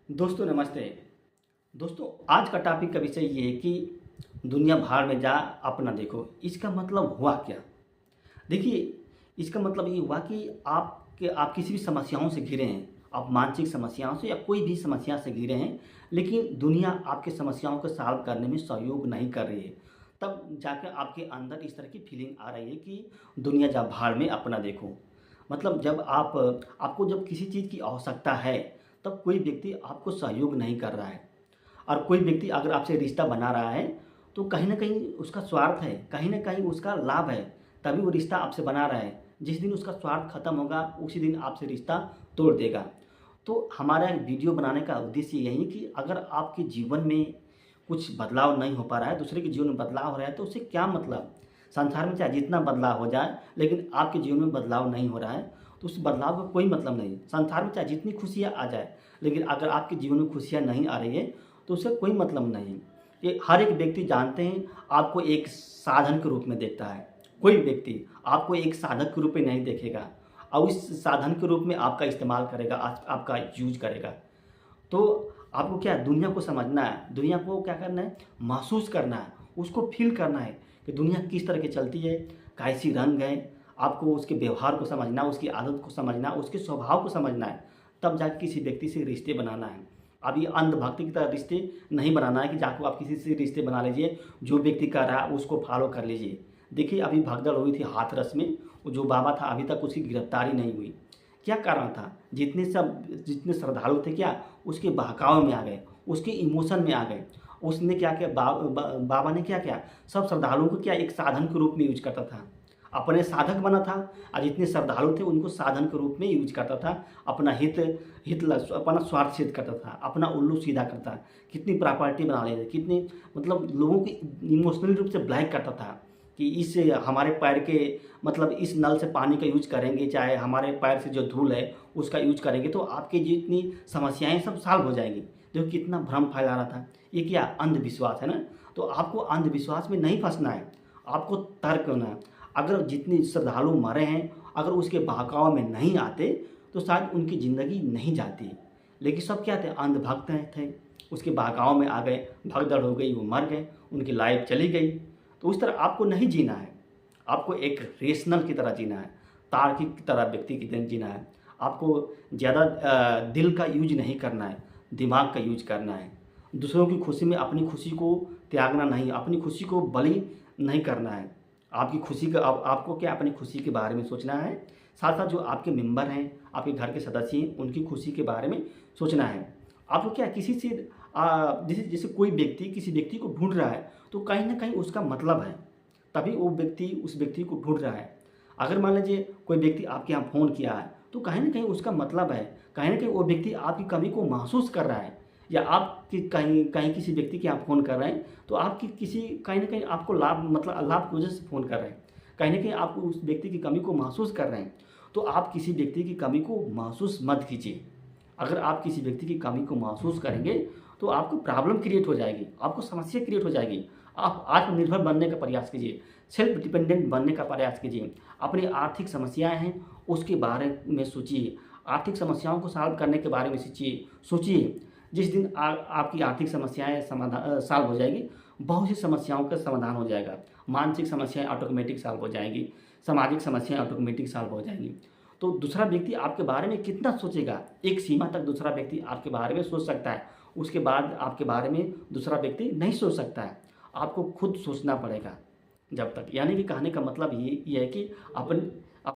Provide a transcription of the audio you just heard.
दोस्तों नमस्ते। दोस्तों आज का टॉपिक का विषय ये है कि दुनिया भाड़ में जा अपना देखो। इसका मतलब हुआ क्या? देखिए, इसका मतलब ये हुआ कि आप किसी भी समस्याओं से घिरे हैं, आप मानसिक समस्याओं से या कोई भी समस्या से घिरे हैं, लेकिन दुनिया आपकी समस्याओं को सॉल्व करने में सहयोग नहीं कर रही है। तब जाकर आपके अंदर इस तरह की फीलिंग आ रही है कि दुनिया जा भाड़ में अपना देखो। मतलब जब आपको जब किसी चीज़ की आवश्यकता है, तब कोई व्यक्ति आपको सहयोग नहीं कर रहा है। और कोई व्यक्ति अगर आपसे रिश्ता बना रहा है, तो कहीं न कहीं उसका स्वार्थ है, कहीं न कहीं उसका लाभ है, तभी वो रिश्ता आपसे बना रहा है। जिस दिन उसका स्वार्थ खत्म होगा, उसी दिन आपसे रिश्ता तोड़ देगा। तो हमारा वीडियो बनाने का उद्देश्य यही है कि अगर आपके जीवन में कुछ बदलाव नहीं हो पा रहा है, दूसरे के जीवन में बदलाव हो रहा है, तो उससे क्या मतलब? संसार में चाहे जितना बदलाव हो जाए, लेकिन आपके जीवन में बदलाव नहीं हो रहा है, तो उस बदलाव का कोई मतलब नहीं। संसार में चाहे जितनी खुशियाँ आ जाए, लेकिन अगर आपके जीवन में खुशियाँ नहीं आ रही है, तो उसका कोई मतलब नहीं। ये हर एक व्यक्ति जानते हैं, आपको एक साधन के रूप में देखता है। कोई व्यक्ति आपको एक साधक के रूप में नहीं देखेगा और उस साधन के रूप में आपका इस्तेमाल करेगा, आपका यूज करेगा। तो आपको क्या है, दुनिया को समझना है, दुनिया को क्या करना है, महसूस करना है, उसको फ़ील करना है कि दुनिया किस तरह की चलती है, कैसी रंग है। आपको उसके व्यवहार को समझना, उसकी आदत को समझना, उसके स्वभाव को समझना है, तब जाके किसी व्यक्ति से रिश्ते बनाना है। अब ये अंधभक्ति की तरह रिश्ते नहीं बनाना है कि जाके आप किसी से रिश्ते बना लीजिए, जो व्यक्ति कर रहा है उसको फॉलो कर लीजिए। देखिए अभी भगदड़ हुई थी हाथरस में, वो जो बाबा था अभी तक उसकी गिरफ्तारी नहीं हुई। क्या कारण था? जितने श्रद्धालु थे क्या उसके बहकावे में आ गए, उसके इमोशन में आ गए। उसने क्या किया, बाबा ने क्या किया, सब श्रद्धालुओं को क्या एक साधन के रूप में यूज करता था। अपने साधक बना था और जितने श्रद्धालु थे उनको साधन के रूप में यूज करता था। अपना अपना स्वार्थ सिद्ध करता था, अपना उल्लू सीधा करता। कितनी प्रॉपर्टी बना लेते, कितनी मतलब लोगों की इमोशनली रूप से ब्लैक करता था कि इस हमारे पैर के मतलब इस नल से पानी का यूज करेंगे, चाहे हमारे पैर से जो धूल है उसका यूज करेंगे, तो आपकी जितनी समस्याएं सब सॉल्व हो जाएंगी। देखो कितना भ्रम फैला रहा था। ये क्या अंधविश्वास है ना? तो आपको अंधविश्वास में नहीं फंसना है, आपको तर्क होना है। अगर जितने श्रद्धालु मरे हैं, अगर उसके बहकाव में नहीं आते, तो शायद उनकी ज़िंदगी नहीं जाती। लेकिन सब क्या थे, अंधभक्त थे, उसके बहकाव में आ गए, भगदड़ हो गई, वो मर गए, उनकी लाइफ चली गई। तो उस तरह आपको नहीं जीना है, आपको एक रेशनल की तरह जीना है, तार्किक की तरह व्यक्ति की तरह जीना है। आपको ज़्यादा दिल का यूज नहीं करना है, दिमाग का यूज करना है। दूसरों की खुशी में अपनी खुशी को त्यागना नहीं, अपनी खुशी को बलि नहीं करना है। आपकी खुशी का आपको क्या अपनी खुशी के बारे में सोचना है, साथ साथ जो आपके मेंबर हैं, आपके घर के सदस्य हैं, उनकी खुशी के बारे में सोचना है। आपको क्या किसी से जैसे जैसे कोई व्यक्ति किसी व्यक्ति को ढूंढ रहा है, तो कहीं ना कहीं उसका मतलब है, तभी वो व्यक्ति उस व्यक्ति को ढूंढ रहा है। अगर मान लीजिए कोई व्यक्ति आपके यहाँ फ़ोन किया है, तो कहीं न कहीं उसका मतलब है, कहीं न कहीं वो व्यक्ति आपकी कमी को महसूस कर रहा है, या आप कि कहीं कहीं किसी व्यक्ति के यहाँ फ़ोन कर रहे हैं, तो आपकी किसी कहीं न कहीं आपको लाभ मतलब लाभ की वजह से फ़ोन कर रहे हैं। कहीं न कहीं आप उस व्यक्ति की कमी को महसूस कर रहे हैं, तो आप किसी व्यक्ति की कमी को महसूस मत कीजिए। अगर आप किसी व्यक्ति की कमी को महसूस करेंगे, तो आपको प्रॉब्लम क्रिएट हो जाएगी, आपको समस्या क्रिएट हो जाएगी। आप आत्मनिर्भर बनने का प्रयास कीजिए, सेल्फ डिपेंडेंट बनने का प्रयास कीजिए। अपनी आर्थिक समस्याएँ हैं, उसके बारे में सोचिए, आर्थिक समस्याओं को सॉल्व करने के बारे में सोचिए। जिस दिन आपकी आर्थिक समस्याएँ सॉल्व हो जाएगी, बहुत सी समस्याओं का समाधान हो जाएगा। मानसिक समस्याएँ ऑटोमेटिक सॉल्व हो जाएँगी, सामाजिक समस्याएँ ऑटोमेटिक सॉल्व हो जाएँगी। तो दूसरा व्यक्ति आपके बारे में कितना सोचेगा, एक सीमा तक दूसरा व्यक्ति आपके बारे में सोच सकता है, उसके बाद आपके बारे में दूसरा व्यक्ति नहीं सोच सकता है। आपको खुद सोचना पड़ेगा जब तक। यानी कि कहने का मतलब ये है कि अपन